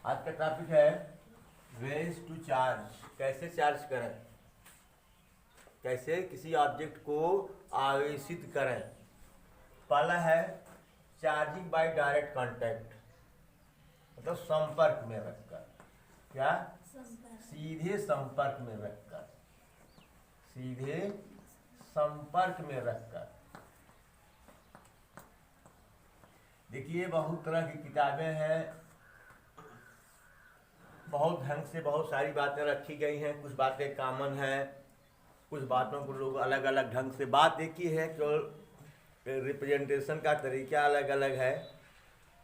आज का टॉपिक है वेज टू चार्ज। कैसे चार्ज करें, कैसे किसी ऑब्जेक्ट को आवेशित करें। पहला है चार्जिंग बाय डायरेक्ट कांटेक्ट, मतलब संपर्क में रखकर। क्या? सीधे संपर्क में रखकर, सीधे संपर्क में रखकर। देखिए बहुत तरह की किताबें हैं, बहुत ढंग से बहुत सारी बातें रखी गई हैं। कुछ बातें कॉमन हैं, कुछ बातों को लोग अलग अलग ढंग से। बात एक ही है, केवल रिप्रेजेंटेशन का तरीका अलग अलग है।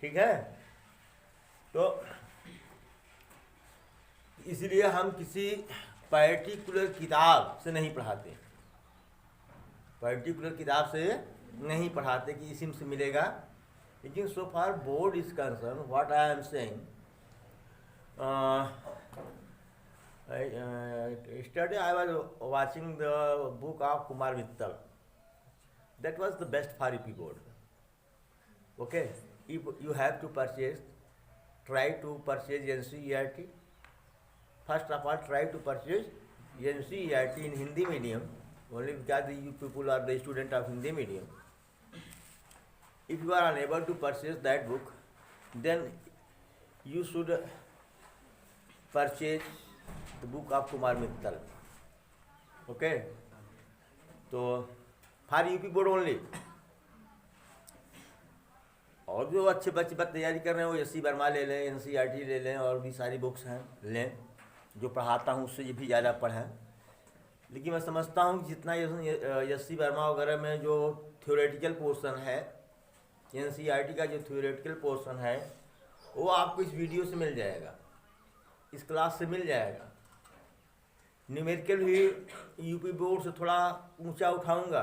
ठीक है, तो इसलिए हम किसी पर्टिकुलर किताब से नहीं पढ़ाते, पर्टिकुलर किताब से नहीं पढ़ाते कि इसी से मिलेगा। लेकिन so far board is concern, what I am saying, yesterday I was watching the book of Kumar Mittal. That was the best for EP board. Okay, if you have to purchase, try to purchase NCERT. First of all, try to purchase NCERT in Hindi medium, only because you people are the student of Hindi medium. If you are unable to purchase that book, then you should purchase the book of Kumar Mittal. Okay, तो for UP board only. और जो अच्छे बच्चे तैयारी कर रहे हैं वो एससी वर्मा ले लें, एनसीईआरटी ले लें, और भी सारी बुक्स हैं लें। जो पढ़ाता हूँ उससे भी ज़्यादा पढ़ें। लेकिन मैं समझता हूँ जितना एससी वर्मा वगैरह में जो थ्योरेटिकल पोर्शन है, एनसीईआरटी का जो थ्योरेटिकल पोर्शन है, वो आपको इस वीडियो से मिल जाएगा, इस क्लास से मिल जाएगा। न्यूमेरिकल भी यूपी बोर्ड से थोड़ा ऊंचा उठाऊंगा,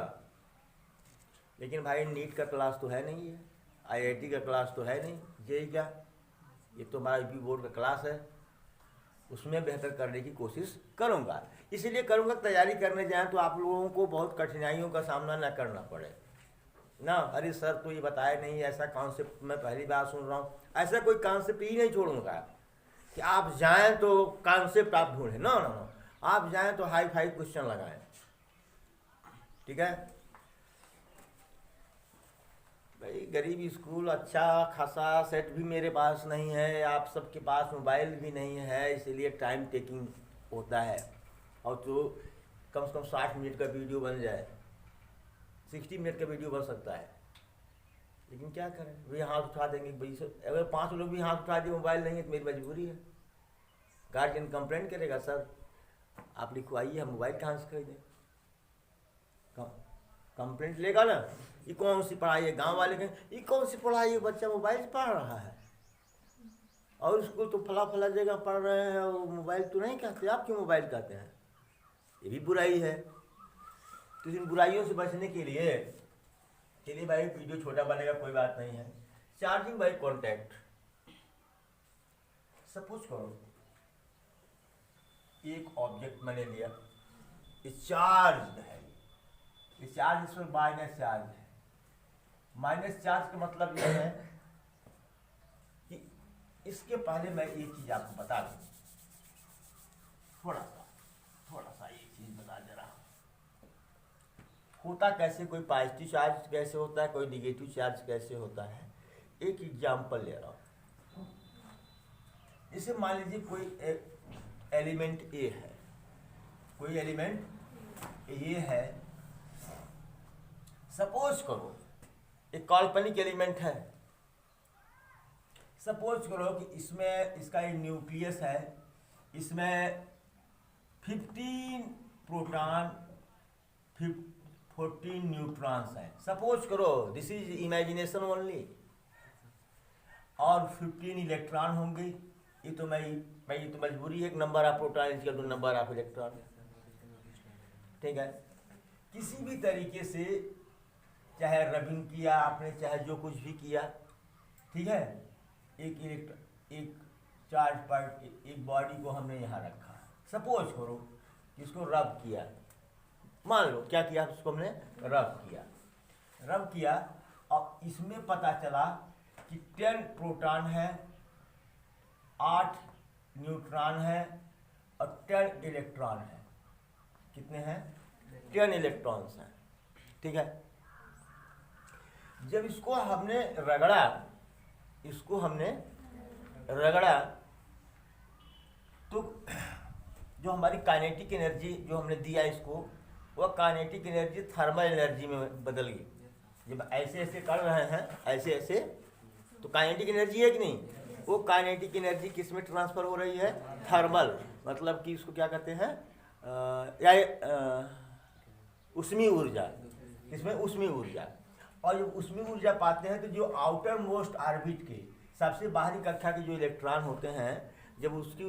लेकिन भाई नीट का क्लास तो है नहीं है, आईआईटी का क्लास तो है नहीं, जेई का। ये तो हमारा यूपी बोर्ड का क्लास है, उसमें बेहतर करने की कोशिश करूंगा। इसीलिए करूंगा तैयारी करने जाएं तो आप लोगों को बहुत कठिनाइयों का सामना न करना पड़े ना। अरे सर तो ये बताया नहीं, ऐसा कॉन्सेप्ट मैं पहली बार सुन रहा हूँ। ऐसा कोई कॉन्सेप्ट ही नहीं छोड़ूंगा कि आप जाएं तो कॉन्सेप्ट आप ढूंढें। नो नो नो, आप जाएं तो हाई फाई क्वेश्चन लगाएं। ठीक है भाई, गरीब स्कूल, अच्छा खासा सेट भी मेरे पास नहीं है, आप सबके पास मोबाइल भी नहीं है, इसीलिए टाइम टेकिंग होता है। और तो कम से कम 60 मिनट का वीडियो बन जाए, 60 मिनट का वीडियो बन सकता है। लेकिन क्या करें, वे हाथ उठा देंगे भाई। अगर 5 लोग भी हाथ उठा दिए मोबाइल नहीं है तो मेरी मजबूरी है। गार्जियन कंप्लेंट करेगा, सर आप लिखवाइए, हम मोबाइल कहाँ से खरीदें। कंप्लेंट लेगा ना, ये कौन सी पढ़ाई है। गांव वाले कहें ये कौन सी पढ़ाई है, बच्चा मोबाइल से पढ़ रहा है, और उसको तो फला जगह पढ़ रहे हैं, और मोबाइल तो नहीं कहते, आप क्यों मोबाइल कहते हैं। ये भी बुराई है। तो इन बुराइयों से बचने के लिए चलिए भाई वीडियो छोटा बनेगा, कोई बात नहीं है। Charging by contact. सपोज करो एक ऑब्जेक्ट मैंने लिया, ये चार्ज है, ये चार्ज इसमें माइनस चार्ज है। माइनस चार्ज का मतलब यह है कि इसके पहले मैं एक चीज आपको बता दूं, थोड़ा सा एक चीज बता दे रहा हूं। होता कैसे, कोई पॉजिटिव चार्ज कैसे होता है, कोई निगेटिव चार्ज कैसे होता है। एक एग्जांपल ले रहा हूं। जैसे मान लीजिए कोई एलिमेंट ए है, कोई एलिमेंट ए है। सपोज करो एक काल्पनिक एलिमेंट है। सपोज करो कि इसमें इसका एक न्यूक्लियस है, इसमें 15 प्रोटॉन 14 न्यूट्रॉन्स हैं। सपोज करो, दिस इज इमेजिनेशन ओनली। और 15 इलेक्ट्रॉन होंगे। ये तो ये तो मजबूरी है, एक number of proton is equal to number of electron. ठीक है, किसी भी तरीके से चाहे रबिंग किया आपने, चाहे जो कुछ भी किया, ठीक है। एक चार्ज पार्ट, एक बॉडी को हमने यहाँ रखा। सपोज करो कि इसको रब किया, मान लो क्या किया, उसको हमने रब किया और इसमें पता चला कि 10 प्रोटॉन है 8 न्यूट्रॉन है और 10 इलेक्ट्रॉन है। कितने हैं? 10 इलेक्ट्रॉन्स हैं। ठीक है। जब इसको हमने रगड़ा, तो जो हमारी काइनेटिक एनर्जी जो हमने दिया इसको, वह काइनेटिक एनर्जी थर्मल एनर्जी में बदल गई। जब ऐसे ऐसे कर रहे हैं, ऐसे ऐसे, तो काइनेटिक एनर्जी है कि नहीं? वो काइनेटिक एनर्जी किस में ट्रांसफर हो रही है? थर्मल, मतलब कि इसको क्या कहते हैं? उष्मीय ऊर्जा। इसमें उष्मीय ऊर्जा। और जब उष्मीय ऊर्जा पाते हैं तो जो आउटर मोस्ट ऑर्बिट के सबसे बाहरी कक्षा के जो इलेक्ट्रॉन होते हैं, जब उसकी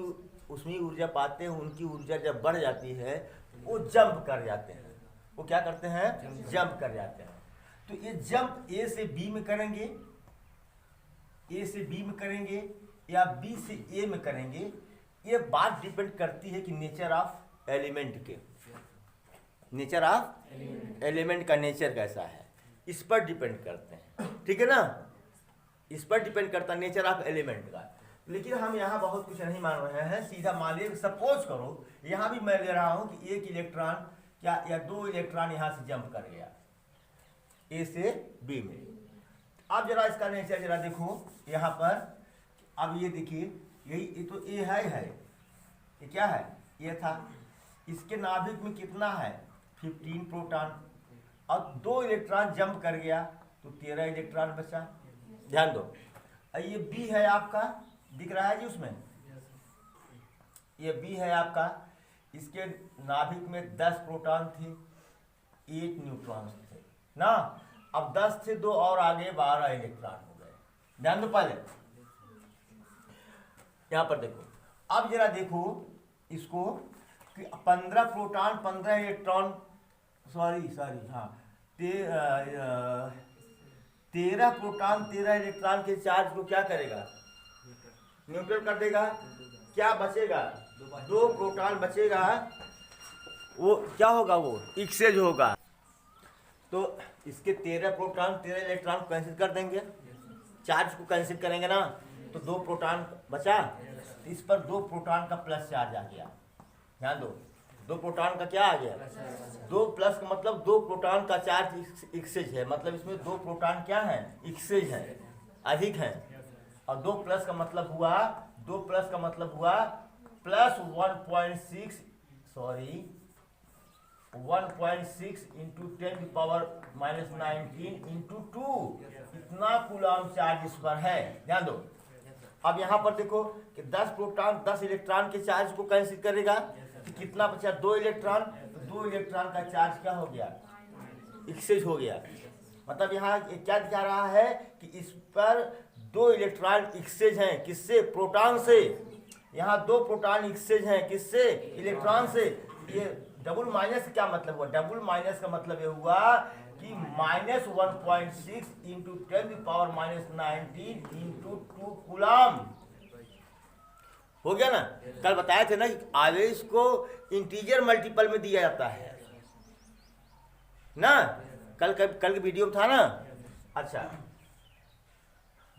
उष्मीय ऊर्जा पाते हैं, उनकी ऊर्जा जब बढ़ जाती है, वो जंप कर जाते हैं। वो क्या करते हैं? जंप कर जाते हैं। तो ये जंप ए से बी में करेंगे, ए से बी में करेंगे या बी से ए में करेंगे, ये बात डिपेंड करती है कि नेचर ऑफ एलिमेंट के, नेचर ऑफ एलिमेंट का नेचर कैसा है, इस पर डिपेंड करते हैं। ठीक है ना? इस पर डिपेंड करता है नेचर ऑफ एलिमेंट का। लेकिन हम यहाँ बहुत कुछ नहीं मान रहे हैं। सीधा मान लीजिए, सपोज करो यहाँ भी मैं ले रहा हूँ कि एक इलेक्ट्रॉन क्या या 2 इलेक्ट्रॉन यहाँ से जंप कर गया ए से बी में। अब जरा इसका नेचर जरा देखो यहाँ पर। अब ये देखिए, ये तो ए है, ये क्या है? ये था। इसके नाभिक में कितना है? 15 प्रोटॉन। और 2 इलेक्ट्रॉन जंप कर गया तो 13 इलेक्ट्रॉन बचा। ध्यान दो, ये बी है आपका, दिख रहा है जी उसमें, ये बी है आपका। इसके नाभिक में 10 प्रोटॉन थे, 8 न्यूट्रॉन्स थे ना। अब 10 थे, 2 और आगे 12 इलेक्ट्रॉन हो गए। ध्यान दो, पहले यहां पर देखो। अब जरा देखो इसको कि 15 प्रोटॉन 15 इलेक्ट्रॉन, सॉरी हाँ, 13 प्रोटॉन 13 इलेक्ट्रॉन के चार्ज को क्या करेगा? न्यूट्रल कर देगा। क्या बचेगा? 2 प्रोटॉन बचेगा। वो क्या होगा? वो एक्सचेंज होगा। तो इसके 13 प्रोटॉन 13 इलेक्ट्रॉन कैंसिल कर देंगे, चार्ज को कैंसिल करेंगे ना, तो 2 प्रोटॉन बचा। तो इस पर 2 प्रोटॉन का प्लस चार्ज आ गया। ध्यान दो, 2 प्रोटॉन का क्या आ गया? 2 प्लस का मतलब 2 प्रोटॉन का चार्ज एक्सचेंज है, मतलब इसमें 2 प्रोटॉन क्या है? एक्सचेंज है, अधिक है। और 2 प्लस का मतलब हुआ, 2 प्लस का मतलब हुआ प्लस 1.6, सॉरी 1.6 इंटू 10⁻⁻19 इंटू 2, इतना कूलम चार्ज इस पर है। ध्यान दो। अब यहाँ पर देखो कि 10 प्रोटॉन 10 इलेक्ट्रॉन के चार्ज को कैंसिल करेगा, तो कितना बचा? 2 इलेक्ट्रॉन। तो 2 इलेक्ट्रॉन का चार्ज क्या हो गया? एक्सचेंज हो गया। मतलब यहाँ क्या दिखा रहा है कि इस पर 2 इलेक्ट्रॉन एक्सचेंज हैं। किससे? प्रोटॉन से। यहाँ 2 प्रोटॉन एक्सचेंज हैं, किससे? इलेक्ट्रॉन से। ये डबल माइनस का क्या मतलब हुआ? डबल माइनस का मतलब ये हुआ कि -1.6 इंटू 10⁻⁻19 इंटू 2 कूलम हो गया ना। कल बताए थे ना कि आवेश को इंटीजर मल्टीपल में दिया जाता है ना। कल के वीडियो में था ना। अच्छा,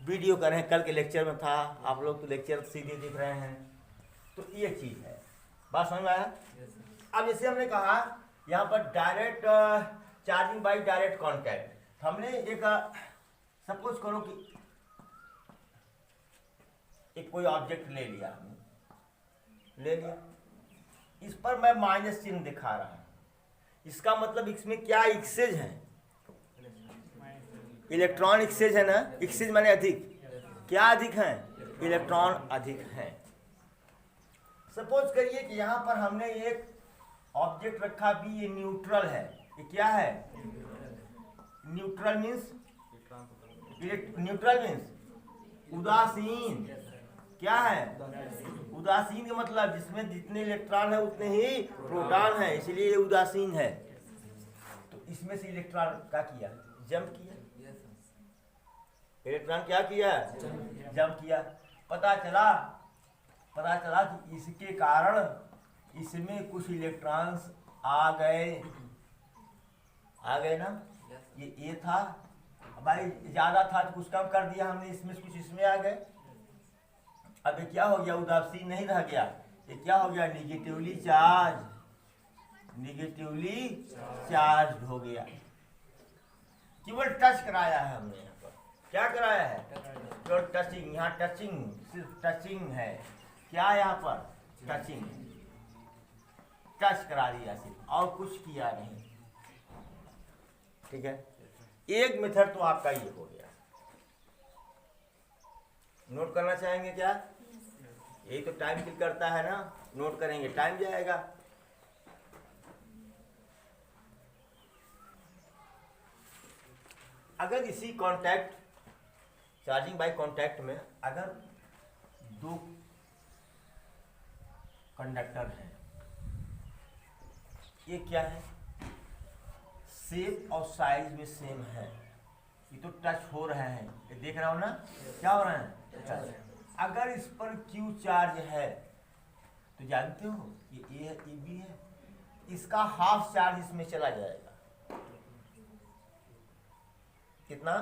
वीडियो कर रहे हैं, कल के लेक्चर में था। आप लोग तो लेक्चर सीधे देख रहे हैं। तो ये चीज है, बात समझ में आया? अब जैसे हमने कहा यहाँ पर direct charging by direct contact. हमने एक सपोज करो कि एक कोई ऑब्जेक्ट ले लिया, हमने ले लिया, इस पर मैं माइनस चिन्ह दिखा रहा हूं। इसका मतलब इसमें क्या एक्सचेंज है? इलेक्ट्रॉन एक्सचेंज है ना। एक्सचेंज माने अधिक। क्या अधिक है? इलेक्ट्रॉन अधिक है। सपोज करिए कि यहां पर हमने एक ऑब्जेक्ट रखा भी, ये न्यूट्रल है। ये क्या है? न्यूट्रल मीन्स उदासीन। क्या है? उदासीन का मतलब जिसमें जितने इलेक्ट्रॉन है उतने ही प्रोटॉन है, इसलिए ये उदासीन है। तो इसमें से इलेक्ट्रॉन क्या किया? जंप किया। इलेक्ट्रॉन क्या किया? जंप किया। पता चला कि इसके कारण इसमें कुछ इलेक्ट्रॉन्स आ गए ना। ये ए था, भाई ज्यादा था तो कुछ कम कर दिया हमने, इसमें कुछ इसमें आ गए। अब ये क्या हो गया, उदासीन नहीं रह गया, ये क्या हो गया, निगेटिवली चार्ज, निगेटिवली चार्ज हो गया। केवल टच कराया है हमने यहाँ पर, क्या कराया है, केवल टचिंग, यहाँ टचिंग, सिर्फ टचिंग है, क्या यहाँ पर टचिंग, टच करा दिया सिर्फ, और कुछ किया नहीं। ठीक है, एक मेथड तो आपका ये हो गया। नोट करना चाहेंगे क्या, यही तो टाइम किल करता है ना, नोट करेंगे टाइम जाएगा। अगर इसी कांटेक्ट, चार्जिंग बाय कांटेक्ट में अगर दो कंडक्टर हैं, ये क्या है, शेप और साइज में सेम है, ये तो टच हो रहे हैं, ये देख रहा हो ना, क्या हो रहा है टच। अगर इस पर क्यू चार्ज है तो जानते हो ये ए है, ये बी है, इसका हाफ चार्ज इसमें चला जाएगा। कितना,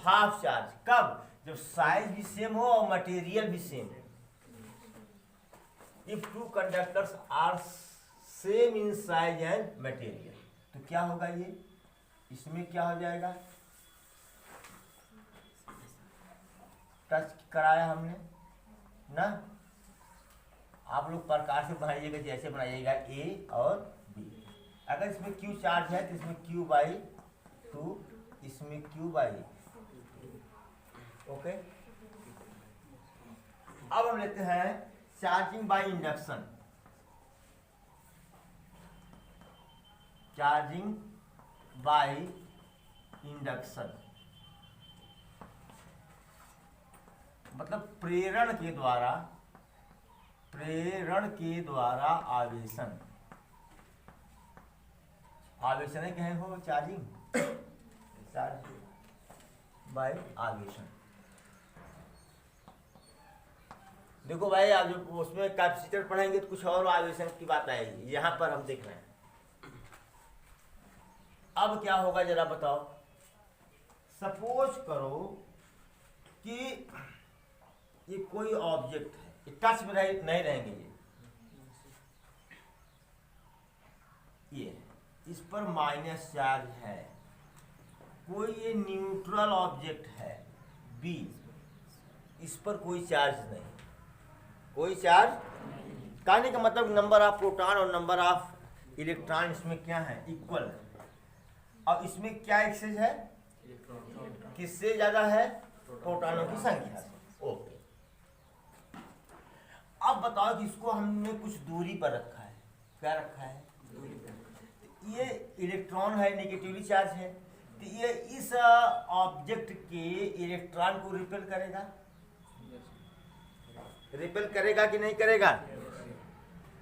हाफ चार्ज, कब, जब साइज भी सेम हो और मटेरियल भी सेम हो। If two conductors are same in size and material, तो क्या होगा, ये इसमें क्या हो जाएगा, टच कराया हमने ना। आप लोग प्रकार से बनाइएगा, जैसे बनाइएगा ए और बी। अगर इसमें क्यू चार्ज है तो इसमें क्यू बाई 2, इसमें क्यू बाई, ओके। अब हम लेते हैं charging by induction, charging by induction मतलब प्रेरण के द्वारा, प्रेरण के द्वारा आवेशन, आवेशन कहे हो चार्जिंग, चार्ज बाय आवेशन। देखो भाई, आप जो उसमें कैपेसिटर पढ़ेंगे तो कुछ और आवेशन की बात आएगी, यहां पर हम देख रहे हैं। अब क्या होगा जरा बताओ, सपोज करो कि ये कोई ऑब्जेक्ट है, ये टच में नहीं रहेंगे, ये इस पर माइनस चार्ज है, कोई ये न्यूट्रल ऑब्जेक्ट है बी, इस पर कोई चार्ज नहीं, कोई चार्ज, कहने का मतलब नंबर ऑफ प्रोटॉन और नंबर ऑफ इलेक्ट्रॉन इसमें क्या है, इक्वल है। अब इसमें क्या एक्सेस है, किससे ज्यादा है, प्रोटॉनों की संख्या से, ओके। अब बताओ कि इसको हमने कुछ दूरी पर रखा है, क्या रखा है, ये इलेक्ट्रॉन है, नेगेटिवली चार्ज है, तो ये इस ऑब्जेक्ट के इलेक्ट्रॉन को रिपेल करेगा, रिपेल करेगा कि नहीं करेगा,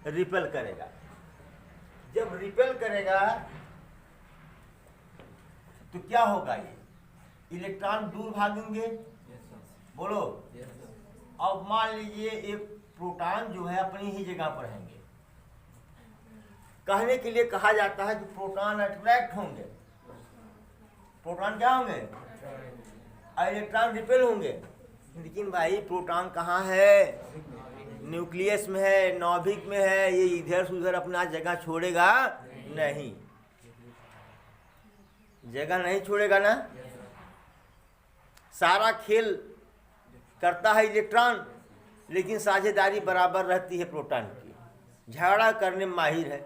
रिपेल करेगा। जब रिपेल करेगा तो क्या होगा, ये इलेक्ट्रॉन दूर भागेंगे, बोलो। अब मान लीजिए एक प्रोटॉन जो है अपनी ही जगह पर रहेंगे, कहने के लिए कहा जाता है कि प्रोटॉन अट्रैक्ट होंगे, प्रोटॉन क्या होंगे, इलेक्ट्रॉन रिपेल होंगे। लेकिन भाई प्रोटॉन कहाँ है, न्यूक्लियस में है, नाभिक में है, ये इधर से उधर अपना जगह छोड़ेगा नहीं, जगह नहीं छोड़ेगा ना, सारा खेल करता है इलेक्ट्रॉन, लेकिन साझेदारी बराबर रहती है प्रोटॉन की। झगड़ा करने में माहिर है,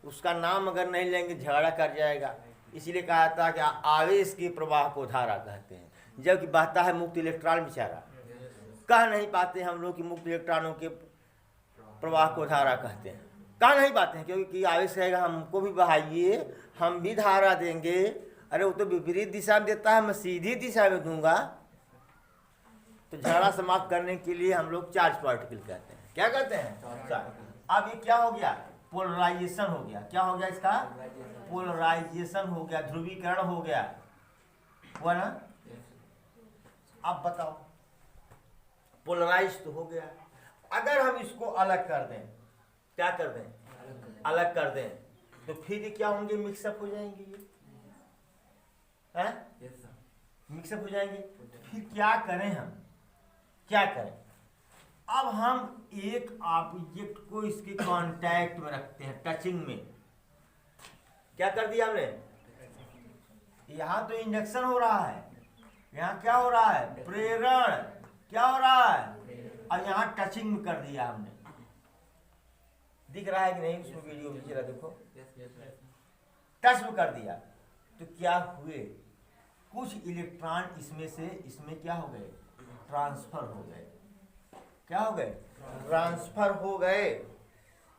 उसका नाम अगर नहीं लेंगे झगड़ा कर जाएगा, इसीलिए कहा था कि आवेश के प्रवाह को धारा कहते हैं, जबकि बहता है मुक्त इलेक्ट्रॉन, बेचारा कह नहीं पाते हम लोग कि मुक्त इलेक्ट्रॉनों के प्रवाह को धारा कहते हैं, कह नहीं पाते हैं, क्योंकि आवेश रहेगा हमको भी बहाइए, हम भी धारा देंगे, अरे वो तो विपरीत दिशा में देता है, मैं सीधी दिशा में दूंगा। तो झगड़ा समाप्त करने के लिए हम लोग चार्ज पार्टिकल कहते हैं, क्या कहते हैं, चार्ज। अब ये क्या हो गया, पोलराइजेशन हो गया, क्या हो गया, इसका पोलराइजेशन हो गया, ध्रुवीकरण हो गया, हुआ ना। अब बताओ, पोलराइज तो हो गया, अगर हम इसको अलग कर दें, क्या कर दें, अलग कर दें, तो फिर ये क्या होंगे, मिक्सअप हो जाएंगे, ये मिक्सअप हो जाएंगे। फिर क्या करें हम, क्या करें, अब हम एक ऑब्जेक्ट को इसके कांटेक्ट में रखते हैं, टचिंग में। क्या कर दिया हमने, यहाँ तो इंडक्शन हो रहा है, यहाँ क्या हो रहा है, प्रेरण, क्या हो रहा है, और यहाँ टचिंग में कर दिया हमने। दिख रहा है कि नहीं उसमें वीडियो में, जरा देखो, टच में कर दिया तो क्या हुए, कुछ इलेक्ट्रॉन इसमें से इसमें क्या हो गए, ट्रांसफर हो गए। क्या हो गए, ट्रांसफर हो गए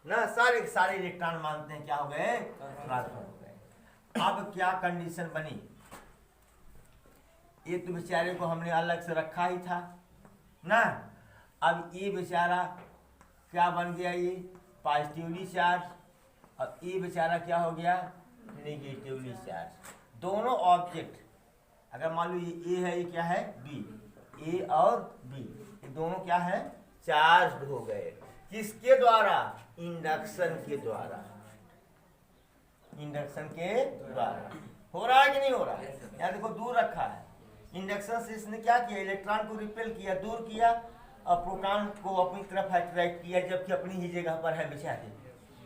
ना, सारे सारे इलेक्ट्रॉन मानते हैं क्या हो गए, ट्रांसफर हो गए। अब क्या कंडीशन बनी, ये तो बेचारे को हमने अलग से रखा ही था ना, अब ये बेचारा क्या बन गया, ये पॉजिटिवली चार्ज, अब ये बेचारा क्या हो गया, नेगेटिवली चार्ज। दोनों ऑब्जेक्ट अगर मान लो ये ए है, ये क्या है, बी, ए और बी, ये दोनों क्या है, चार्ज हो गए। किसके द्वारा, इंडक्शन के द्वारा, इंडक्शन के द्वारा। हो रहा है कि नहीं हो रहा है, यहाँ देखो दूर रखा है, इंडक्शन से इसने क्या किया, इलेक्ट्रॉन को रिपेल किया, दूर किया, और प्रोटॉन को अपनी तरफ अट्रैक्ट किया, जबकि अपनी ही जगह पर है बेचारे,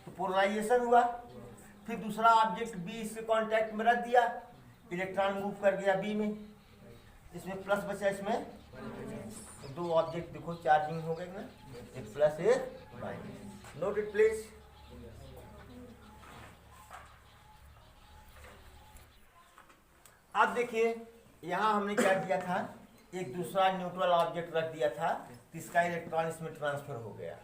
तो पोलराइजेशन हुआ। फिर दूसरा ऑब्जेक्ट बी से कांटेक्ट में रख दिया, इलेक्ट्रॉन मूव कर गया बी में, इसमें प्लस बचा, इसमें तो दो ऑब्जेक्ट देखो चार्जिंग हो गए ना, एक प्लस एक माइनस। Note it please. अब देखिए यहाँ हमने क्या किया था, एक दूसरा न्यूट्रल ऑब्जेक्ट रख दिया था, किसका इलेक्ट्रॉन इसमें ट्रांसफर हो गया।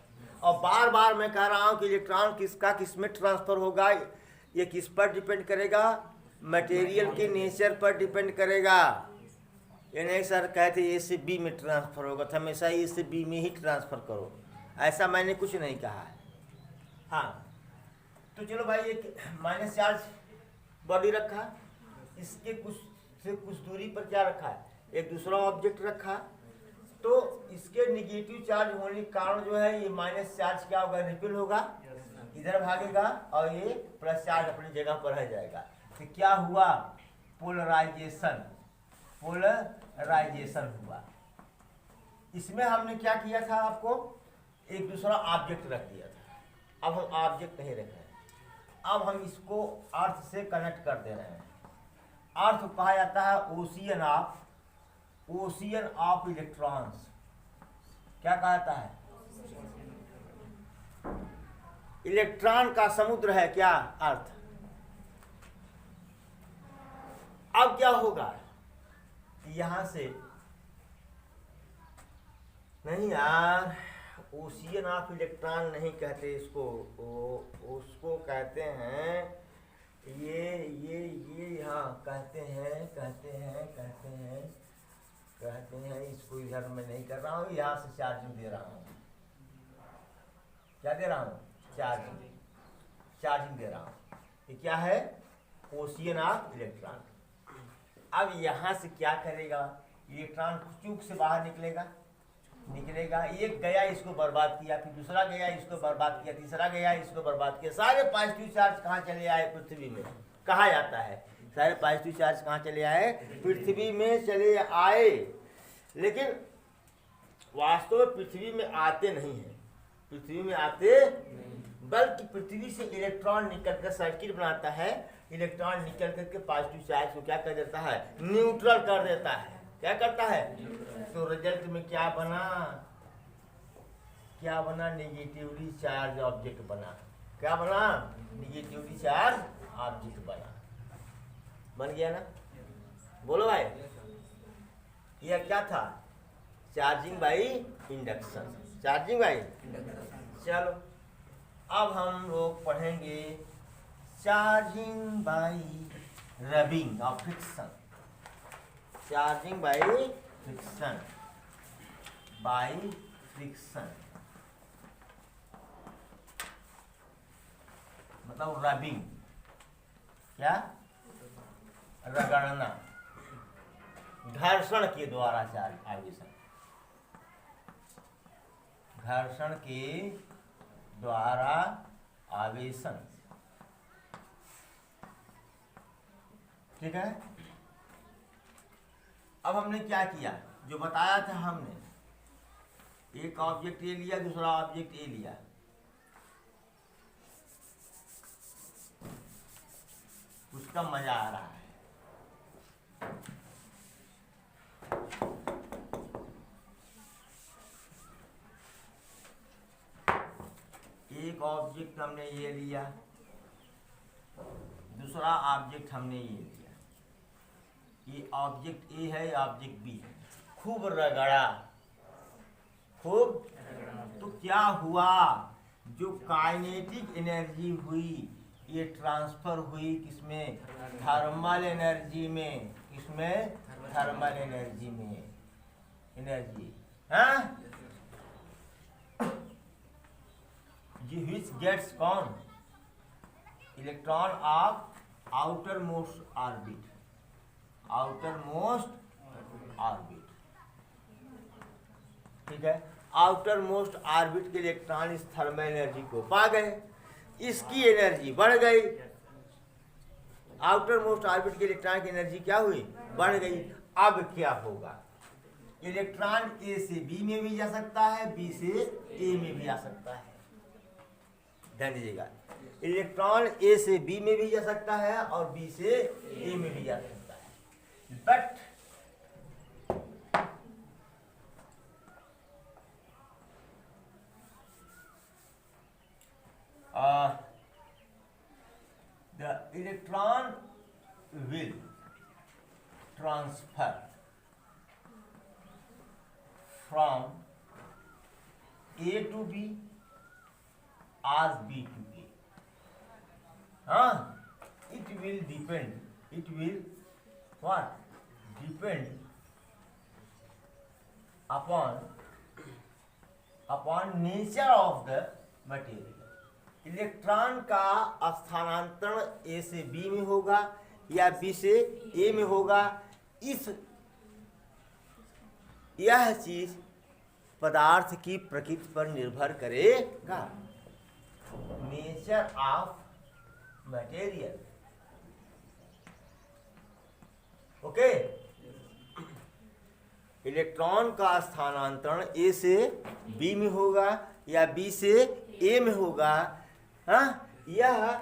और बार बार मैं कह रहा हूँ कि इलेक्ट्रॉन किसका किसमें ट्रांसफर होगा, ये किस पर डिपेंड करेगा, मटेरियल के नेचर पर डिपेंड करेगा। ये नहीं सर कहते ए से बी में ट्रांसफर होगा, तो हमेशा ए से बी में ही ट्रांसफर करो, ऐसा मैंने कुछ नहीं कहा है। हाँ तो चलो भाई, एक माइनस चार्ज बॉडी रखा, इसके कुछ से कुछ दूरी पर क्या रखा है, एक दूसरा ऑब्जेक्ट रखा, तो इसके निगेटिव चार्ज होने के कारण जो है ये माइनस चार्ज क्या होगा, रिपेल होगा, इधर भागेगा, और ये प्लस चार्ज अपनी जगह पर रह जाएगा। तो क्या हुआ, पोलराइजेशन, पोलराइजेशन हुआ। इसमें हमने क्या किया था, आपको एक दूसरा ऑब्जेक्ट रख दिया था, अब हम ऑब्जेक्ट नहीं रख रहे हैं, अब हम इसको अर्थ से कनेक्ट कर दे रहे हैं। अर्थ कहा जाता है ओशियन ऑफ इलेक्ट्रॉन्स। क्या कहा जाता है, इलेक्ट्रॉन का समुद्र है क्या अर्थ। अब क्या होगा, यहां से नहीं यार, ओशियन ऑफ इलेक्ट्रॉन नहीं कहते इसको, उसको कहते हैं ये हाँ कहते हैं इसको इधर मैं नहीं कर रहा हूँ, यहाँ से चार्जिंग दे रहा हूँ। क्या दे रहा हूँ, चार्जिंग दे रहा हूँ। ये क्या है, ओशियन ऑफ इलेक्ट्रॉन। अब यहाँ से क्या करेगा, इलेक्ट्रॉन चूक से बाहर निकलेगा, एक गया इसको बर्बाद किया, फिर दूसरा गया इसको बर्बाद किया, तीसरा गया इसको बर्बाद किया। सारे पॉजिटिव चार्ज कहाँ चले आए, पृथ्वी में। कहा जाता है सारे पॉजिटिव चार्ज कहाँ चले आए, पृथ्वी में चले आए। लेकिन वास्तव में पृथ्वी में आते नहीं हैं, पृथ्वी में आते बल्कि पृथ्वी से इलेक्ट्रॉन निकल कर सर्किट बनाता है, इलेक्ट्रॉन निकल करके पॉजिटिव चार्ज को क्या कर देता है, न्यूट्रल कर देता है। क्या करता है, तो रिजल्ट में क्या बना, नेगेटिवली चार्ज ऑब्जेक्ट बना। क्या बना, नेगेटिवली चार्ज ऑब्जेक्ट बन गया ना। बोलो भाई, यह क्या था, charging by induction, charging by. चलो अब हम लोग पढ़ेंगे चार्जिंग बाई रबिंग और फ्रिक्शन। चार्जिंग बाई फ्रिक्शन, मतलब रबिंग, क्या, रगड़ना, घर्षण के द्वारा चार्ज आवेशन, घर्षण के द्वारा आवेशन। ठीक है। अब हमने क्या किया, जो बताया था हमने, एक ऑब्जेक्ट ए लिया, दूसरा ऑब्जेक्ट ए लिया, उसका मजा आ रहा है। एक ऑब्जेक्ट हमने ये लिया, दूसरा ऑब्जेक्ट हमने ये लिया, ये ऑब्जेक्ट ए है, ऑब्जेक्ट बी है, खूब रगड़ा, खूब, तो क्या हुआ, जो काइनेटिक एनर्जी हुई ये ट्रांसफर हुई किसमें, थर्मल एनर्जी में, किसमें, थर्मल एनर्जी में, एनर्जी, हाँ, which gets कौन, electron of outer most orbit, outer most orbit, ठीक है, आउटर मोस्ट ऑर्बिट के इलेक्ट्रॉन इस थर्मल एनर्जी को पा गए, इसकी एनर्जी बढ़ गई, आउटर मोस्ट ऑर्बिट के इलेक्ट्रॉन की एनर्जी क्या हुई, बढ़ गई। अब क्या होगा, इलेक्ट्रॉन ए से बी में भी जा सकता है, बी से ए में भी आ सकता है, ध्यान दीजिएगा, इलेक्ट्रॉन ए से बी में भी जा सकता है और बी से ए में भी जा सकता है, but the electron will transfer from A to B or B to A. It will depend. It will what? Depend upon nature of the material. Electron का स्थानांतरण ए से बी में होगा या बी से ए में होगा, यह चीज पदार्थ की प्रकृति पर निर्भर करेगा, nature of material, okay. Electron का स्थानांतरण ए से बी में होगा या बी से ए में होगा, यह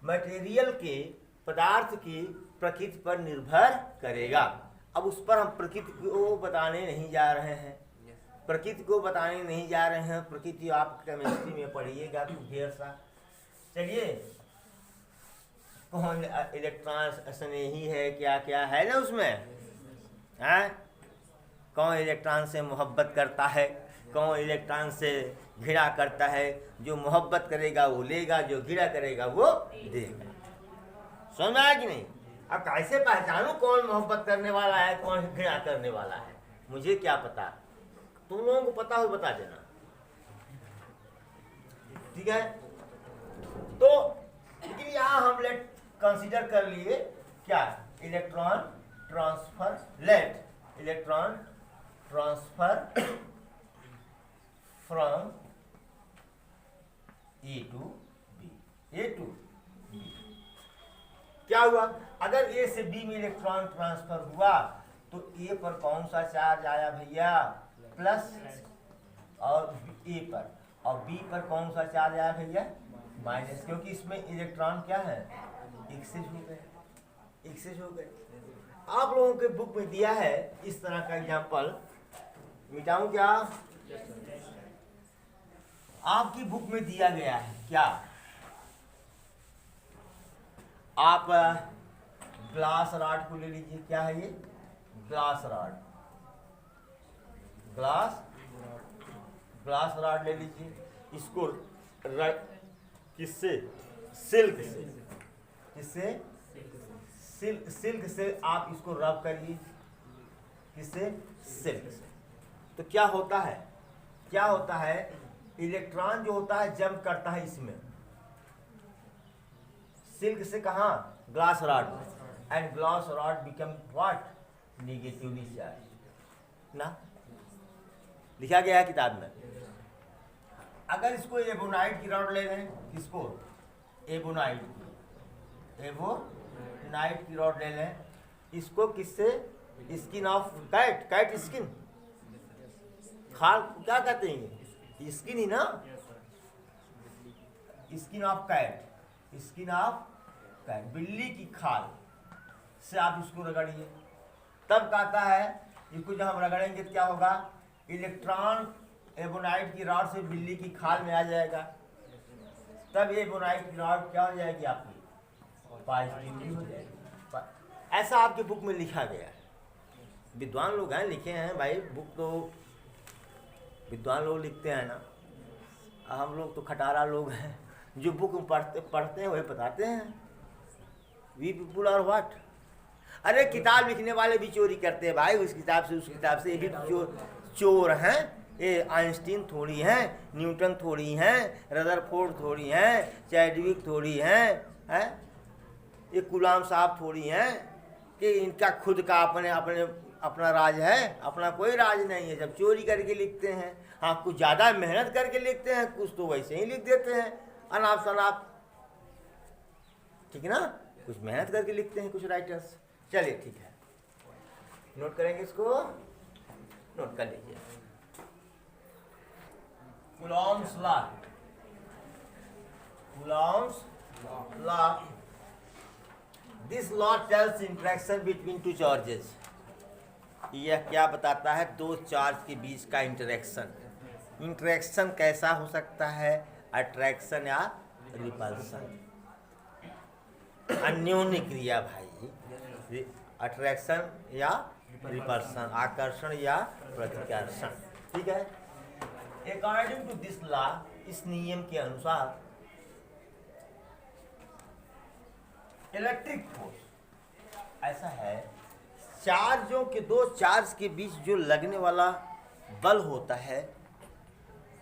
मटेरियल के, पदार्थ की प्रकृति पर निर्भर करेगा। अब उस पर हम प्रकृति को बताने नहीं जा रहे हैं, प्रकृति को बताने नहीं जा रहे हैं, प्रकृति आप केमिस्ट्री में पढ़िएगा तो ढेर सा। चलिए, कौन इलेक्ट्रॉन स्नेही है, क्या क्या है ना उसमें, कौन इलेक्ट्रॉन से मोहब्बत करता है, कौन इलेक्ट्रॉन से घृणा करता है, जो मोहब्बत करेगा वो लेगा, जो घृणा करेगा वो देगा, समझ में आया कि नहीं। अब कैसे पहचानूं कौन मोहब्बत करने वाला है, कौन घृणा करने वाला है, मुझे क्या पता, तुम लोगों को पता हो बता देना, ठीक है। तो लेकिन यहाँ हम लेट कंसीडर कर लिए क्या, electron transfer, let electron transfer from A to B, A to B, क्या हुआ, अगर ए से बी में इलेक्ट्रॉन ट्रांसफर हुआ तो ए पर कौन सा चार्ज आया भैया, प्लस, और ए पर, और बी पर कौन सा चार्ज आया भैया, माइनस, क्योंकि इसमें इलेक्ट्रॉन क्या है, एक्सचेंज हो गए, एक्सचेंज हो गए। आप लोगों के बुक में दिया है इस तरह का एग्जांपल, मिटाऊं क्या, आपकी बुक में दिया गया है क्या, आप ग्लास रॉड को ले लीजिए, क्या है ये, ग्लास रॉड, ग्लास रॉड ले लीजिए, इसको किससे, सिल्क से, किससे, सिल्क से आप इसको रब करिए, किससे, सिल्क से, तो क्या होता है, क्या होता है, इलेक्ट्रॉन जो होता है जंप करता है इसमें, सिल्क से कहा, glass rod, and glass rod become what, negatively charge ना, लिखा गया है किताब में। अगर इसको एबोनाइट की रॉड ले लें, किसको, एबोनाइट की रॉड ले लें, इसको किससे, skin of cat, cat skin, खाल क्या कहते हैं? स्किन ही ना, skin of cat, skin of cat, बिल्ली की खाल से आप इसको रगड़िए। तब कहता है इसको जब हम रगड़ेंगे तो क्या होगा, इलेक्ट्रॉन एबोनाइट की रॉड से बिल्ली की खाल में आ जाएगा, तब ये एबोनाइट की रॉड क्या हो जाएगी आपकी, पॉजिटिव हो जाएगी। ऐसा आपके बुक में लिखा गया है। विद्वान लोग हैं, लिखे हैं भाई, बुक तो विद्वान लोग लिखते हैं ना, हम लोग तो खटारा लोग हैं, जो बुक में पढ़ते हैं वही बताते हैं। We people are what. अरे किताब लिखने वाले भी चोरी करते हैं भाई, उस किताब से उस किताब से, ये भी चोर हैं। ये आइंस्टीन थोड़ी हैं, न्यूटन थोड़ी हैं, रदरफोर्ड थोड़ी हैं, चैडविक थोड़ी हैं, ये गुलाम साहब थोड़ी हैं कि इनका खुद का अपना राज है। अपना कोई राज नहीं है। जब चोरी करके लिखते हैं, हाँ कुछ ज़्यादा मेहनत करके लिखते हैं, कुछ तो वैसे ही लिख देते हैं अनाप शनाप, ठीक है ना, कुछ मेहनत करके लिखते हैं कुछ राइटर्स। चलिए ठीक है, नोट करेंगे इसको, नोट कर लीजिए। Coulomb's law, Coulomb's law, this law tells interaction between two charges. यह क्या बताता है, दो चार्ज के बीच का इंटरेक्शन। इंटरेक्शन कैसा हो सकता है, अट्रैक्शन या रिपल्सन, अन्योन्य क्रिया भाई, अट्रैक्शन या रिपल्सन, आकर्षण या प्रतिकर्षण, ठीक है। अकॉर्डिंग टू दिस लॉ, इस नियम के अनुसार इलेक्ट्रिक फोर्स ऐसा है, चार्जों के, दो चार्ज के बीच जो लगने वाला बल होता है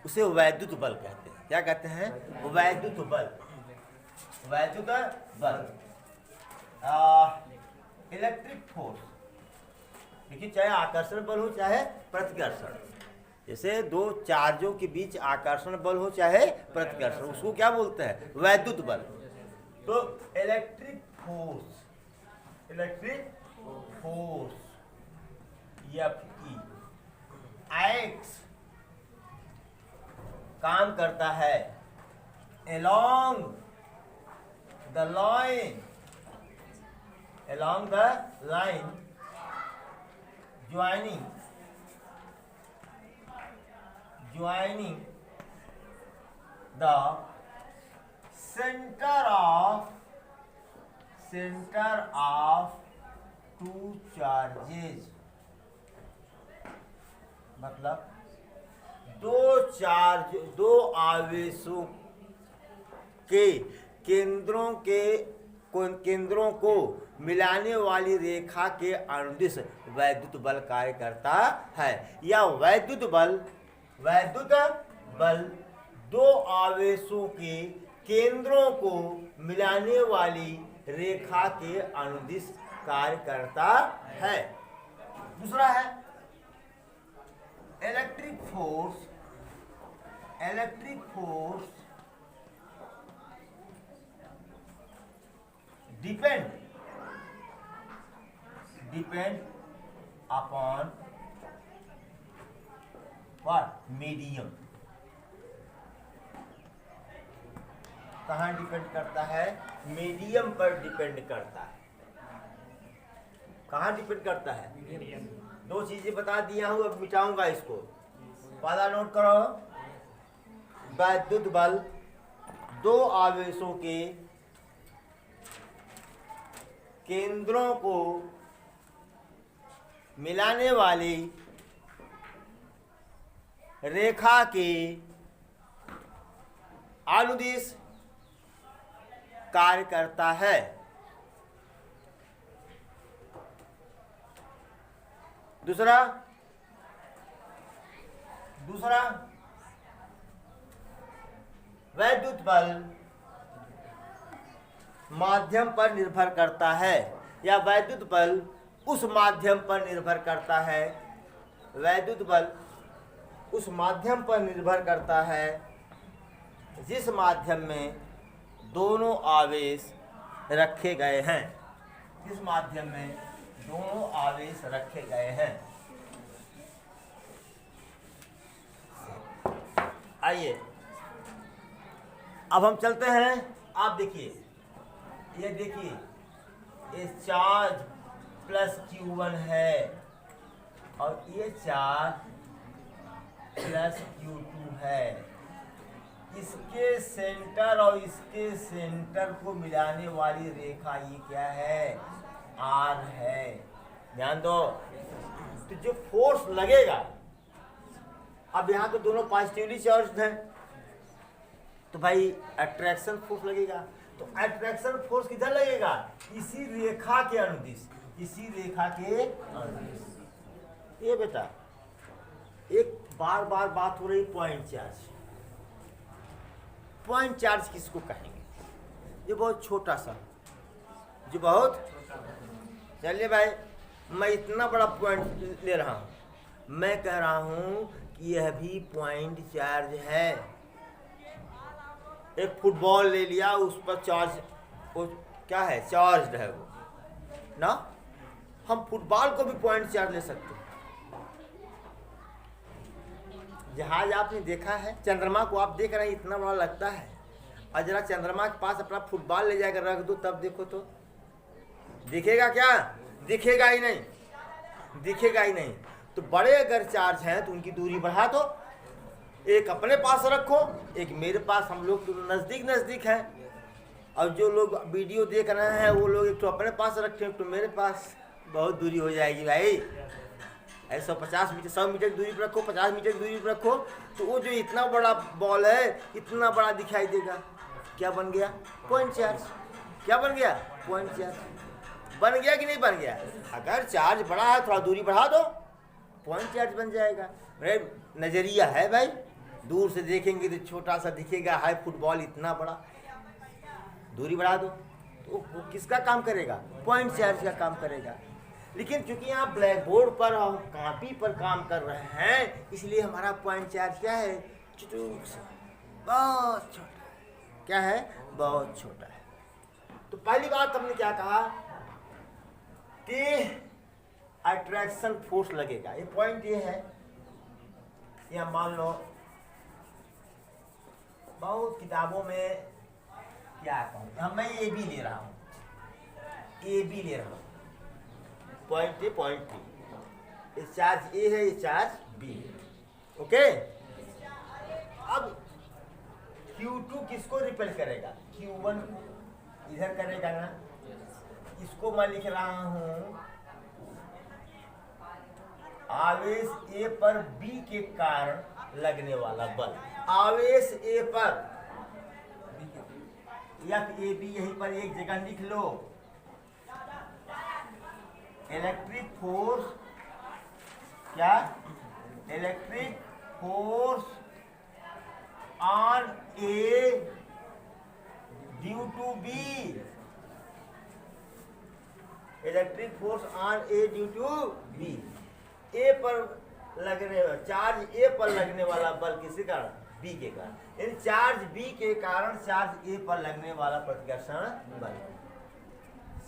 उसे वैद्युत बल कहते हैं। क्या कहते हैं, वैद्युत बल, वैद्युत बल। इलेक्ट्रिक फोर्स, देखिए चाहे आकर्षण बल हो चाहे प्रतिकर्षण, जैसे दो चार्जों के बीच आकर्षण बल हो चाहे प्रतिकर्षण, उसको क्या बोलते हैं, वैद्युत बल। तो electric force, electric force x काम करता है along the line, along the line joining the center of two charges। मतलब दो आवेशों के केंद्रों को मिलाने वाली रेखा के अनुदिश वैद्युत बल कार्य करता है। या वैद्युत बल दो आवेशों के केंद्रों को मिलाने वाली रेखा के अनुदिश कार्य करता है। दूसरा है electric force depend upon what, medium. कहाँ डिपेंड करता है, मीडियम पर डिपेंड करता है। कहाँ डिपेंड करता है, दो चीजें बता दिया हूं, अब मिटाऊंगा इसको। पहला नोट करो, वैद्युत बल दो आवेशों के केंद्रों को मिलाने वाली रेखा के अनुदिश कार्य करता है। दूसरा वैद्युत बल माध्यम पर निर्भर करता है, या वैद्युत बल उस माध्यम पर निर्भर करता है। वैद्युत बल उस माध्यम पर निर्भर करता है जिस माध्यम में दोनों आवेश रखे गए हैं। जिस माध्यम में दोनों आवेश रखे गए हैं। आइए अब हम चलते हैं। आप देखिए, ये देखिए, ये चार्ज प्लस Q1 है और ये चार्ज प्लस Q2 है। इसके सेंटर और इसके सेंटर को मिलाने वाली रेखा ये क्या है? R है। ध्यान दो, तो जो फोर्स लगेगा, अब यहाँ तो दोनों पॉजिटिवली चार्ज हैं, तो भाई अट्रैक्शन फोर्स लगेगा। तो अट्रैक्शन फोर्स किधर लगेगा? इसी रेखा के अनुदिश, इसी रेखा के अनुदिश। ये बेटा एक बार बार बात हो रही पॉइंट चार्ज। पॉइंट चार्ज किसको कहेंगे? ये बहुत छोटा सा, जो बहुत, चलिए भाई मैं इतना बड़ा पॉइंट ले रहा हूँ, मैं कह रहा हूँ कि यह भी पॉइंट चार्ज है। एक फुटबॉल ले लिया, उस पर चार्ज, वो क्या है? चार्ज है वो ना। हम फुटबॉल को भी पॉइंट चार्ज ले सकते हैं। जहाज आपने देखा है, चंद्रमा को आप देख रहे हैं, इतना बड़ा लगता है, और जरा चंद्रमा के पास अपना फुटबॉल ले जाकर रख दो, तब देखो तो दिखेगा क्या? दिखेगा ही नहीं, दिखेगा ही नहीं। तो बड़े अगर चार्ज हैं तो उनकी दूरी बढ़ा दो, एक अपने पास रखो, एक मेरे पास, हम लोग तो नज़दीक नज़दीक हैं। और जो लोग वीडियो देख रहे हैं वो लोग एक तो अपने पास रखें, एक तो मेरे पास, बहुत दूरी हो जाएगी भाई। ऐसे 150 मीटर, 100 मीटर की दूरी पर रखो, 50 मीटर की दूरी पर रखो, तो वो जो इतना बड़ा बॉल है इतना बड़ा दिखाई देगा। क्या बन गया? Point charge. क्या बन गया? Point charge. बन गया कि नहीं बन गया? अगर चार्ज बड़ा है, थोड़ा दूरी बढ़ा दो, पॉइंट चार्ज बन जाएगा। मेरे नज़रिया है भाई, दूर से देखेंगे तो छोटा सा दिखेगा, है फुटबॉल इतना बड़ा, दूरी बढ़ा दो तो वो किसका काम करेगा? पॉइंट चार्ज का काम करेगा। लेकिन चूंकि आप ब्लैक बोर्ड पर और कॉपी पर काम कर रहे हैं, इसलिए हमारा पॉइंट चार्ज क्या है? चुटुक सा, बहुत छोटा। क्या है? बहुत छोटा है। तो पहली बात हमने क्या कहा कि अट्रैक्शन फोर्स लगेगा। ये पॉइंट ये है, या मान लो बहुत किताबों में क्या कहूँ, मैं ए बी ले रहा हूँ, ए बी ले रहा हूँ, पॉइंट ए पॉइंट बी, ये चार्ज ए है, ये चार्ज बी है। ओके, अब Q2 किसको रिपेल करेगा? Q1 इधर करेगा ना। इसको मैं लिख रहा हूँ आवेश A पर B के कारण लगने वाला बल। आवेश A पर, या ए बी यहीं पर एक जगह लिख लो। इलेक्ट्रिक फोर्स, क्या? Electric force on A due to B. Electric force on A due to B. A पर लगने, चार्ज ए पर लगने वाला बल किसके कारण? बी के कारण। यानी चार्ज बी के कारण चार्ज ए पर लगने वाला प्रतिकर्षण बल,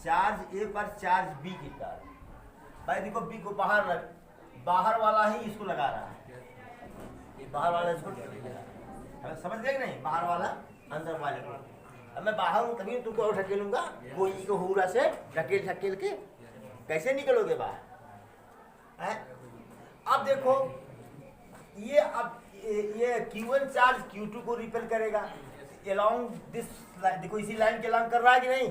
चार्ज ए पर चार्ज बी के कारण। भाई देखो, बी को बाहर रख, बाहर वाला ही इसको लगा रहा है, ये बाहर वाला इसको समझ गए नहीं? बाहर वाला अंदर वाले को। अब मैं बाहर हूँ तभी तुमको और ढकेलूंगा, वो ई को हुरा से ढकेल ढकेल के कैसे निकलोगे बाहर है? अब देखो ये, अब ये Q1 चार्ज Q2 को रिपेल करेगा along दिस, देखो इसी लाइन के अलॉन्ग कर रहा है कि नहीं?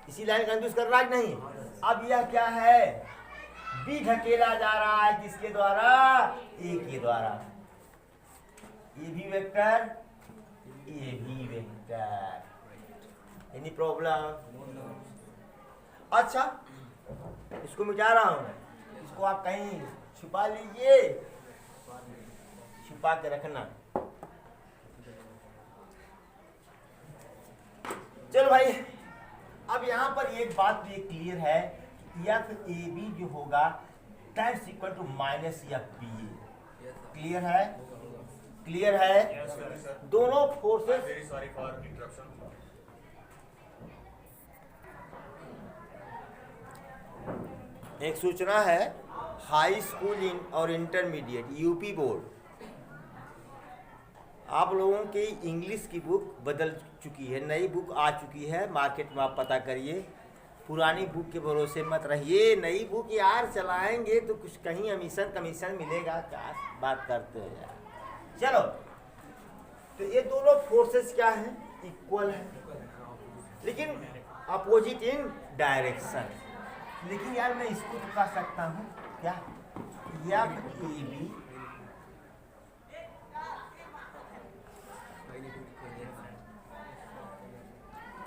इसी लाइन का इंड्यूस कर रहा है कि नहीं? अब यह क्या है? B ढकेला जा रहा है किसके द्वारा? A के द्वारा। ये भी वेक्टर, ये भी वेक्टर। Any problem? अच्छा, इसको मिटा रहा हूं, इसको आप कहीं छुपा लीजिए, छुपा के रखना। चलो भाई, अब यहां पर एक बात भी क्लियर है, एफ ए बी जो होगा that's equal to minus F B A. Clear है? क्लियर है? दोनों फोर्सेस, सॉरी फॉर इंटरप्शन। एक सूचना है, हाई स्कूल और इंटरमीडिएट यूपी बोर्ड आप लोगों की इंग्लिश की बुक बदल चुकी है, नई बुक आ चुकी है मार्केट में, आप पता करिए। पुरानी बुक के भरोसे मत रहिए। नई बुक यार चलाएंगे तो कुछ कहीं कमीशन मिलेगा, क्या बात करते हो यार। चलो, तो ये दोनों फोर्सेस क्या हैं? इक्वल है, लेकिन अपोजिट इन डायरेक्शन। लेकिन यार मैं इसको तो कह सकता हूँ क्या,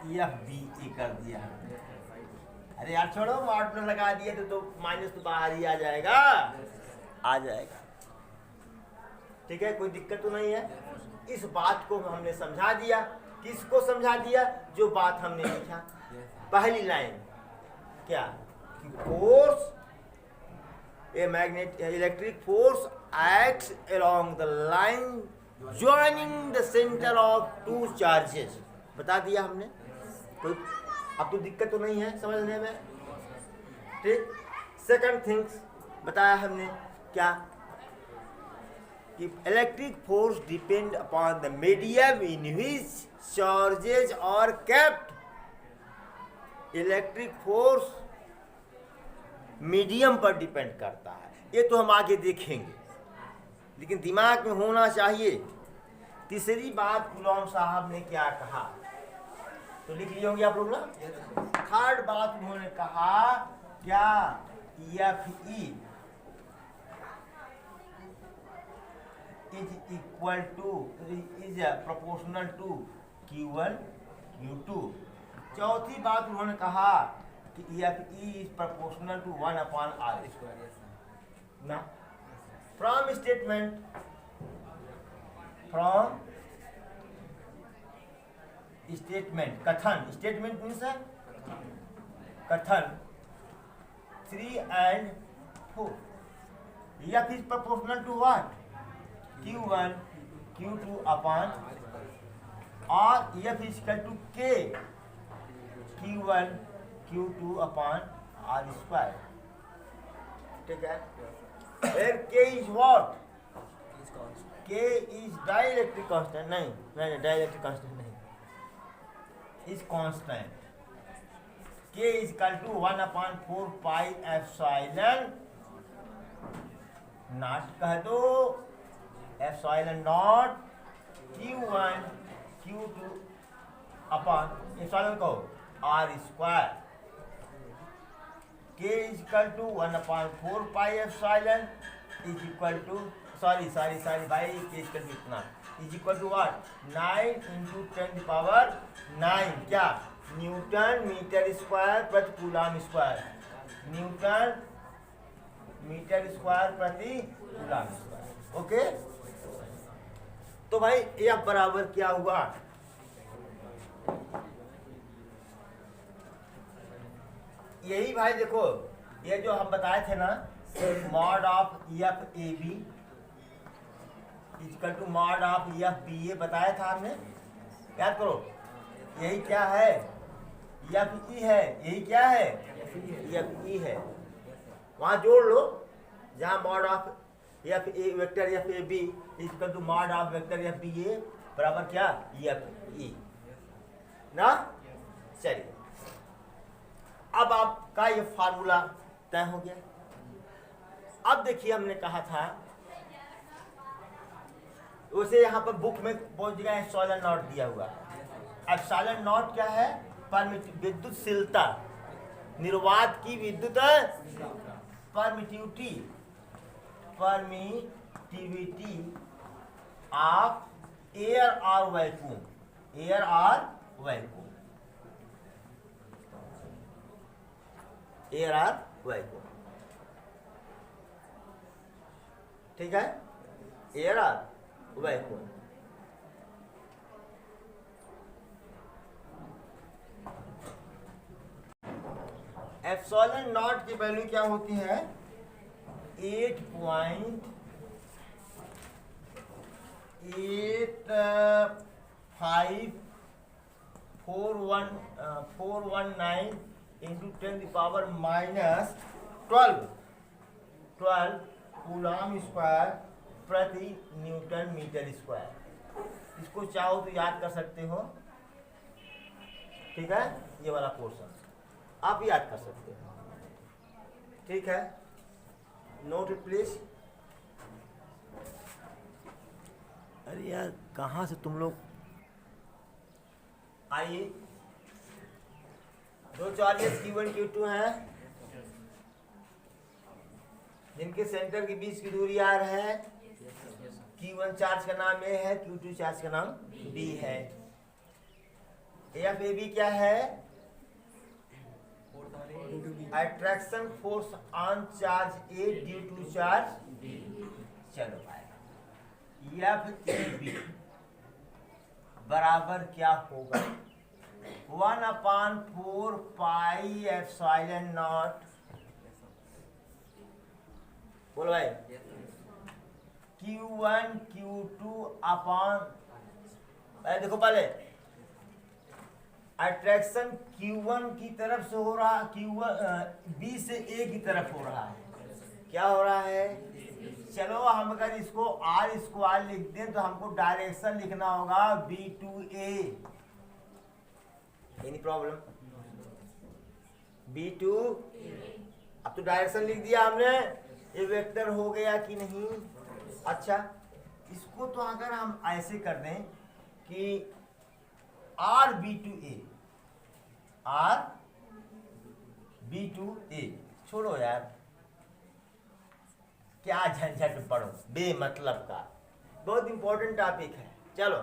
एफ बी ए कर दिया। अरे यार छोड़ो, मॉड में लगा दिया तो माइनस तो बाहर ही आ जाएगा, आ जाएगा। ठीक है, कोई दिक्कत तो नहीं है। इस बात को हमने समझा दिया। किसको समझा दिया? जो बात हमने लिखा पहली लाइन, क्या? Force, a magnet electric force acts along the line joining the centre of two charges. बता दिया हमने। कोई अब तो दिक्कत तो नहीं है समझने में? ठीक। सेकंड थिंग्स बताया हमने, क्या? कि electric force depend upon the medium in which charges are kept. Electric force medium पर डिपेंड करता है। ये तो हम आगे देखेंगे, लेकिन दिमाग में होना चाहिए। तीसरी बात कूलॉम साहब ने क्या कहा, तो लिख लिए होंगे आप लोग ना। थर्ड बात उन्होंने कहा क्या, F E is equal to, is proportional to Q1 Q2। चौथी बात उन्होंने कहा कि F E is proportional to 1/r²। ना फ्रॉम स्टेटमेंट, फ्रॉम स्टेटमेंट, कथन, स्टेटमेंट मीन्स है कथन 3 and 4, F is proportional to what? Q1 Q2 upon, और F is equal to K Q1 Q2 upon r²। ठीक है। फिर K is what? K is dielectric constant. नहीं, dielectric constant नहीं, is constant. K is equal to 1/4 pi epsilon naught, कह दो epsilon naught Q1 Q2 upon epsilon को r²। K is equal to 1/4 pi epsilon is equal to, sorry भाई, K is equal to इतना, is equal to what? 9 × 10⁹ क्या? Newton metre square प्रति coulomb square. Newton metre square प्रति coulomb square. Okay, तो भाई ये बराबर क्या हुआ? यही भाई देखो, ये जो हम बताए थे ना, mod of F A B equal to mod of F B A बताया था हमने, याद करो। यही क्या है? एफ ई है। यही क्या है? एफ ई है। वहां जोड़ लो, जहां mod of F A vector F A B equal to mod of vector F B A बराबर क्या? एफ ई ना। चलिए, अब आपका ये फार्मूला तय हो गया। अब देखिए, हमने कहा था उसे यहाँ पर बुक में बहुत जगह एप्सिलॉन नॉट दिया हुआ है। एप्सिलॉन नॉट क्या है? विद्युतशीलता, निर्वात की विद्युत परमिटिविटी ऑफ एयर और वैक्यूम, एयर और वैक्यूम, एयर और वैक्यूम। ठीक है, एयर और वैक्यूम। एप्सिलॉन नॉट की वैल्यू क्या होती है? 8.419 into 10⁻12 कूलॉम स्क्वायर प्रति न्यूटन मीटर स्क्वायर। इसको चाहो तो याद कर सकते हो, ठीक है, ये वाला पोर्शन आप याद कर सकते हो, ठीक है। Note it please. अरे यार कहाँ से तुम लोग आइए। 240 Q1 Q2 हैं जिनके सेंटर के बीच की दूरी R है। Q1 चार्ज का नाम A है, Q2 चार्ज का नाम B है। FAB क्या है? Attraction force on charge A due to charge B। चलो FAB बराबर क्या होगा? 1/4 पाई एप्सिलॉन नॉट, बोलो भाई, Q1 Q2 अपॉन, देखो पहले अट्रैक्शन Q1 की तरफ से हो रहा, Q1 B से A की तरफ हो रहा है। क्या हो रहा है? चलो हम अगर इसको R स्क्वायर लिख दें तो हमको डायरेक्शन लिखना होगा B to A। Any problem? B to, अब तो डायरेक्शन लिख दिया हमने, ये वेक्टर हो गया कि नहीं? अच्छा, इसको तो अगर हम ऐसे कर दें कि R B to A, R B to A, छोड़ो यार क्या झंझट पढ़ो बेमतलब का, बहुत इंपॉर्टेंट टॉपिक है। चलो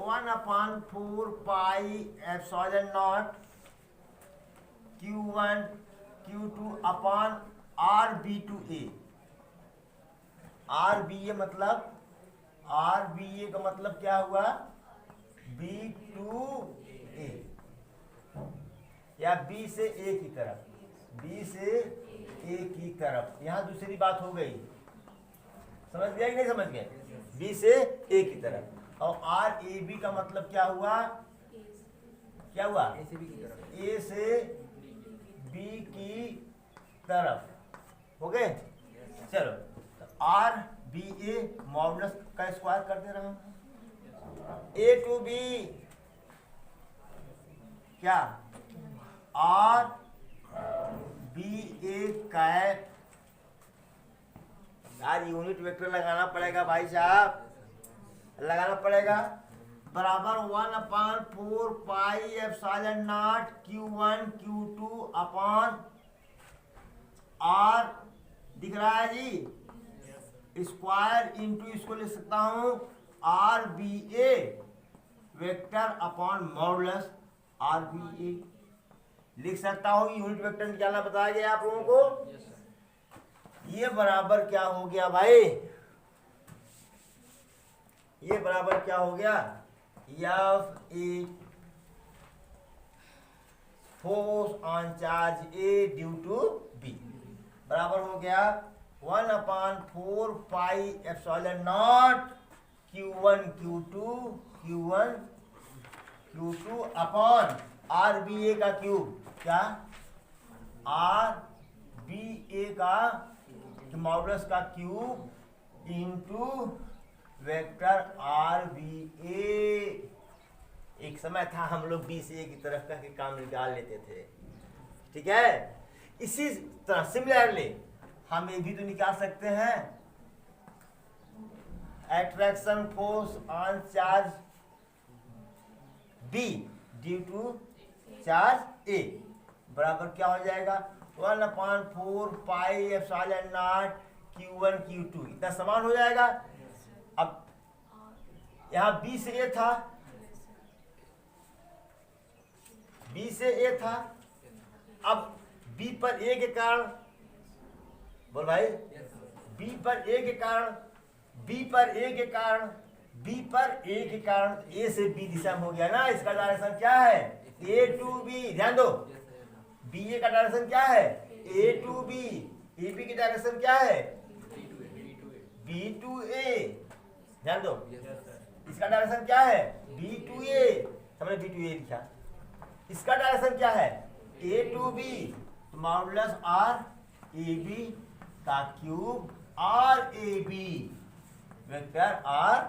1/4 pi epsilon naught Q1 Q2 upon R B to A। R B A मतलब, R B A का मतलब क्या हुआ? B to A, या B से A की तरफ, B से A की तरफ। यहां दूसरी बात हो गई, समझ गया कि नहीं समझ गया? B से A की तरफ। और R A B का मतलब क्या हुआ? क्या हुआ? A से B की तरफ, हो गए? चलो R B A मॉडुलस का स्क्वायर कर दे रहा हूं, A to B क्या? R B A cap. यार यूनिट वेक्टर लगाना पड़ेगा भाई साहब, लगाना पड़ेगा। बराबर 1/4 pi epsilon naught Q1 Q2 upon R, दिख रहा है जी, स्क्वायर इंटू, इसको लिख सकता हूं R B A vector upon modulus R B A, लिख सकता हूं। यूनिट वेक्टर निकालना बताया गया आप लोगों को। ये बराबर क्या हो गया भाई? ये बराबर क्या हो गया? FA force on charge A due to B बराबर हो गया 1/4 pi epsilon naught Q1 Q2 upon R B A का क्यूब। क्या? R B A का मॉडुलस का cube into vector R B A। एक समय था हम लोग B से A की तरफ का काम निकाल लेते थे, ठीक है। इसी तरह सिमिलरली हम ये भी तो निकाल सकते हैं, attraction force on charge B due to charge A बराबर क्या हो जाएगा? 1/4 pi epsilon naught Q1 Q2, इतना समान हो जाएगा। अब यहाँ B से A था, B से A था, अब B पर A के कारण, बोल भाई, B पर A के कारण, B पर A के कारण, B पर A के कारण A से B दिशा में हो गया ना। इसका डायरेक्शन क्या है? A to B, ध्यान दो, BA का डायरेक्शन क्या है? A to B, AB की डायरेक्शन क्या है? B to A, ध्यान दो, इसका डायरेक्शन क्या है? B to A, हमने B to A लिखा। इसका डायरेक्शन क्या है? A to B, modulus R AB का cube R AB vector R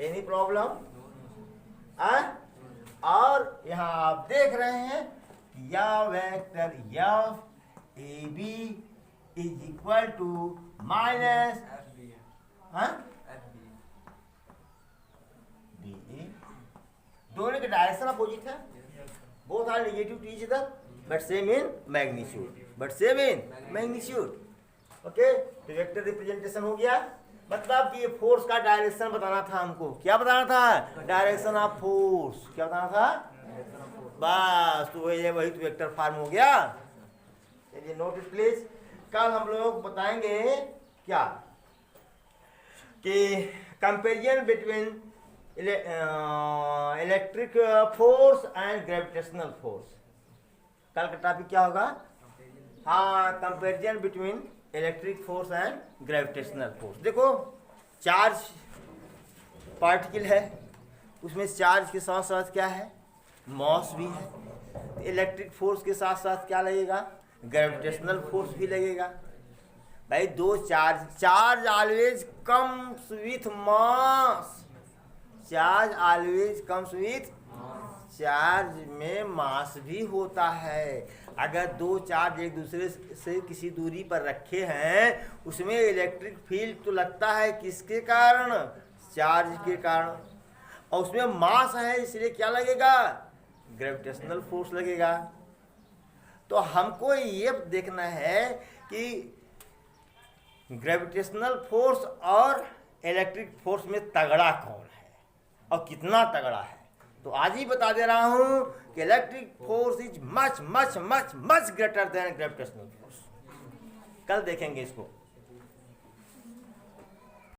any problem? और यहाँ आप देख रहे हैं कि यह vector F A B is equal to minus B A. दोनों के डायरेक्शन अपोजिट है, both are negative to each other but same in magnitude. Okay, तो वेक्टर रिप्रेजेंटेशन हो गया। मतलब कि ये फोर्स का डायरेक्शन बताना था हमको। क्या बताना था? Direction of force. क्या बताना था? बस, तो वही तो वेक्टर फॉर्म हो गया। चलिए नोट इट प्लीज। कल हम लोग बताएंगे क्या कि comparison between electric force and gravitational force. कल का टॉपिक क्या होगा? हाँ, comparison between electric force and gravitational force. देखो, चार्ज पार्टिकल है, उसमें चार्ज के साथ साथ क्या है? मास भी है। तो इलेक्ट्रिक फोर्स के साथ साथ क्या लगेगा? ग्रेविटेशनल फोर्स भी लगेगा। भाई दो charge always comes with mass. Charge always comes with, charge में मास भी होता है। अगर दो चार्ज एक दूसरे से किसी दूरी पर रखे हैं, उसमें इलेक्ट्रिक फील्ड तो लगता है किसके कारण? चार्ज के कारण। और उसमें मास है, इसलिए क्या लगेगा? ग्रेविटेशनल फोर्स लगेगा। तो हमको ये देखना है कि ग्रेविटेशनल फोर्स और इलेक्ट्रिक फोर्स में तगड़ा कौन है और कितना तगड़ा है। तो आज ही बता दे रहा हूं कि electric force is much much much much greater than gravitational force. कल देखेंगे इसको।